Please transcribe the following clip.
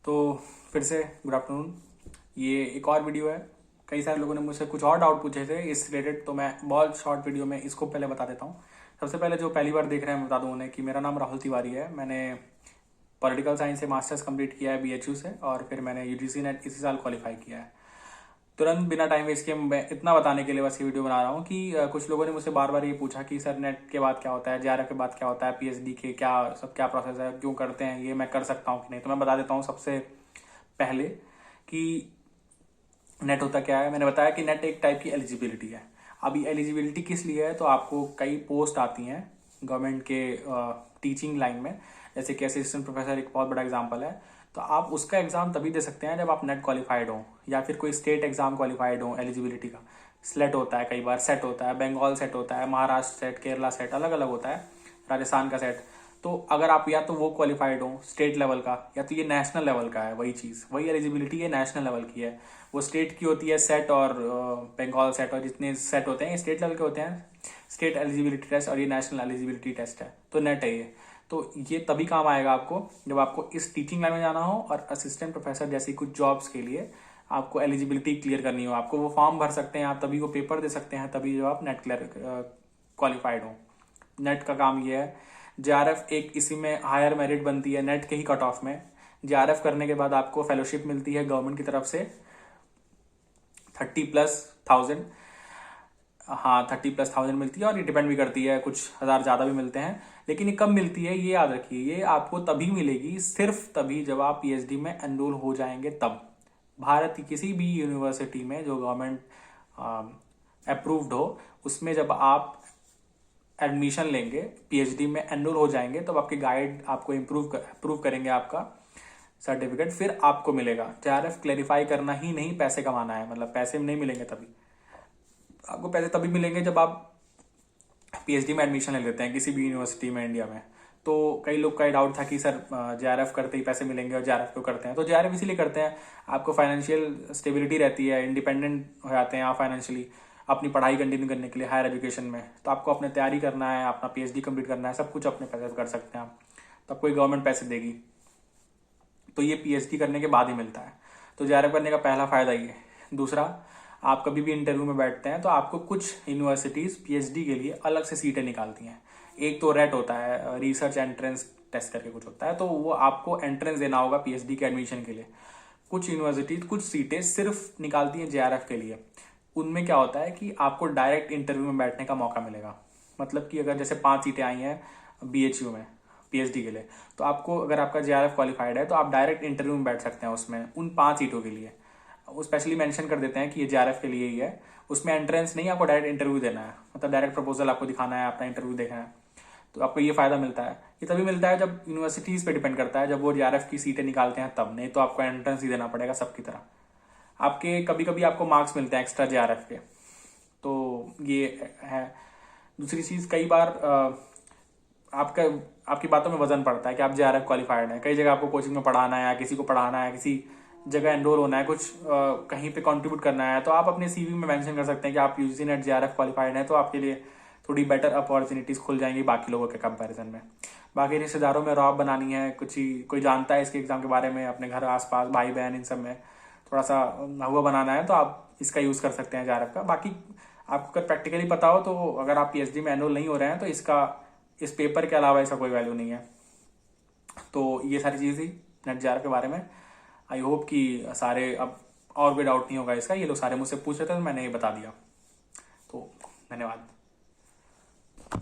तो फिर से गुड आफ्टरनून। ये एक और वीडियो है। कई सारे लोगों ने मुझसे कुछ और डाउट पूछे थे इस रिलेटेड, तो मैं बहुत शॉर्ट वीडियो में इसको पहले बता देता हूँ। सबसे पहले जो पहली बार देख रहे हैं मैं बता दूँ उन्हें कि मेरा नाम राहुल तिवारी है। मैंने पॉलिटिकल साइंस से मास्टर्स कंप्लीट किया है BHU से, और फिर मैंने UGC नेट इसी साल क्वालिफाई किया है। तुरंत बिना टाइम वेस्ट किए मैं इतना बताने के लिए बस ये वीडियो बना रहा हूँ कि कुछ लोगों ने मुझसे बार बार ये पूछा कि सर नेट के बाद क्या होता है, JRF के बाद क्या होता है, PhD के क्या सब क्या प्रोसेस है, क्यों करते हैं, ये मैं कर सकता हूँ कि नहीं। तो मैं बता देता हूँ सबसे पहले कि नेट होता क्या है। मैंने बताया कि नेट एक टाइप की एलिजिबिलिटी है। अब ये एलिजिबिलिटी किस लिए है, तो आपको कई पोस्ट आती हैं गवर्नमेंट के टीचिंग लाइन में, जैसे कि असिस्टेंट प्रोफेसर एक बहुत बड़ा एग्जांपल है। तो आप उसका एग्जाम तभी दे सकते हैं जब आप नेट क्वालिफाइड हो, या फिर कोई स्टेट एग्जाम क्वालिफाइड हो। एलिजिबिलिटी का स्लेट होता है, कई बार सेट होता है, बंगाल सेट होता है, महाराष्ट्र सेट, केरला सेट, अलग अलग होता है, राजस्थान का सेट। तो अगर आप या तो वो क्वालिफाइड हो स्टेट लेवल का, या तो ये नेशनल लेवल का है, वही चीज़ वही एलिजिबिलिटी है, नेशनल लेवल की है। वो स्टेट की होती है सेट, और बंगाल सेट और जितने सेट होते हैं ये स्टेट लेवल के होते हैं, स्टेट एलिजिबिलिटी टेस्ट, और ये नेशनल एलिजिबिलिटी टेस्ट है। तो नेट है ये। तो ये तभी काम आएगा आपको जब आपको इस टीचिंग लाइन में जाना हो और असिस्टेंट प्रोफेसर जैसी कुछ जॉब्स के लिए आपको एलिजिबिलिटी क्लियर करनी हो। आपको वो फॉर्म भर सकते हैं, आप तभी वो पेपर दे सकते हैं, तभी जब आप नेट क्लियर क्वालिफाइड हो। नेट का काम ये है। JRF एक इसी में हायर मेरिट बनती है नेट के ही कट ऑफ में। JRF करने के बाद आपको फेलोशिप मिलती है गवर्नमेंट की तरफ से 30+1000। हाँ, 30+1000 मिलती है, और ये डिपेंड भी करती है, कुछ हज़ार ज़्यादा भी मिलते हैं। लेकिन ये कब मिलती है ये याद रखिए, ये आपको तभी मिलेगी, सिर्फ तभी जब आप PhD में एनरोल हो जाएंगे तब। भारत की किसी भी यूनिवर्सिटी में जो गवर्नमेंट अप्रूव्ड हो, उसमें जब आप एडमिशन लेंगे, PhD में एनरोल हो जाएंगे, तब आपके गाइड आपको अप्रूव करेंगे आपका सर्टिफिकेट, फिर आपको मिलेगा। JRF क्लेरिफाई करना ही नहीं, पैसे कमाना है। मतलब पैसे नहीं मिलेंगे तभी, आपको पैसे तभी मिलेंगे जब आप PhD में एडमिशन ले लेते हैं किसी भी यूनिवर्सिटी में इंडिया में। तो कई लोग का डाउट था कि सर JRF करते ही पैसे मिलेंगे, और JRF क्यों करते हैं। तो JRF इसीलिए करते हैं, आपको फाइनेंशियल स्टेबिलिटी रहती है, इंडिपेंडेंट हो जाते हैं आप फाइनेंशियली, अपनी पढ़ाई कंटिन्यू करने के लिए हायर एजुकेशन में। तो आपको अपने तैयारी करना है, अपना PhD कंप्लीट करना है, सब कुछ अपने पैसे से कर सकते हैं आप, तब कोई गवर्नमेंट पैसे देगी। तो ये PhD करने के बाद ही मिलता है। तो JRF करने का पहला फायदा ये। दूसरा, आप कभी भी इंटरव्यू में बैठते हैं तो आपको कुछ यूनिवर्सिटीज PhD के लिए अलग से सीटें निकालती हैं। एक तो रेट होता है, रिसर्च एंट्रेंस टेस्ट करके कुछ होता है, तो वो आपको एंट्रेंस देना होगा PhD के एडमिशन के लिए। कुछ यूनिवर्सिटीज कुछ सीटें सिर्फ निकालती हैं JRF के लिए। उनमें क्या होता है कि आपको डायरेक्ट इंटरव्यू में बैठने का मौका मिलेगा। मतलब कि अगर जैसे 5 सीटें आई हैं BHU में PhD के लिए, तो आपको, अगर आपका JRF क्वालिफाइड है, तो आप डायरेक्ट इंटरव्यू में बैठ सकते हैं उसमें, उन 5 सीटों के लिए। वो स्पेशली मेंशन कर देते हैं कि ये JRF के लिए ही है। उसमें एंट्रेंस नहीं, आपको डायरेक्ट इंटरव्यू देना है, मतलब डायरेक्ट प्रपोजल आपको दिखाना है, अपना इंटरव्यू देखना है। तो आपको ये फायदा मिलता है। ये तभी मिलता है जब यूनिवर्सिटीज पे डिपेंड करता है, जब वो JRF की सीटें निकालते हैं तब, नहीं तो आपको एंट्रेंस ही देना पड़ेगा सबकी तरह। आपके कभी कभी आपको मार्क्स मिलते हैं एक्स्ट्रा JRF के, तो ये है। दूसरी चीज, कई बार आपका आपकी बातों में वजन पड़ता है कि आप JRF क्वालिफाइड हैं। कई जगह आपको कोचिंग में पढ़ाना है, या किसी को पढ़ाना है, किसी जगह एनरोल होना है, कुछ कहीं पे कंट्रीब्यूट करना है, तो आप अपने CV में मेंशन कर सकते हैं कि आप UGC नेट JRF क्वालिफाइड हैं। तो आपके लिए थोड़ी बेटर अपॉर्चुनिटीज खुल जाएंगी बाकी लोगों के कंपैरिजन में। बाकी रिश्तेदारों में रॉब बनानी है, कुछ ही कोई जानता है इसके एग्जाम के बारे में, अपने घर आसपास भाई बहन इन सब में थोड़ा सा हुआ बनाना है, तो आप इसका यूज कर सकते हैं JRF का। बाकी आपको अगर प्रैक्टिकली पता हो, तो अगर आप PhD में एनरोल नहीं हो रहे हैं, तो इस पेपर के अलावा इसका कोई वैल्यू नहीं है। तो ये सारी चीज़ थी नेट JRF के बारे में। आई होप कि सारे, अब और कोई डाउट नहीं होगा इसका। ये लोग सारे मुझसे पूछ रहे थे, तो मैंने ये बता दिया। तो धन्यवाद।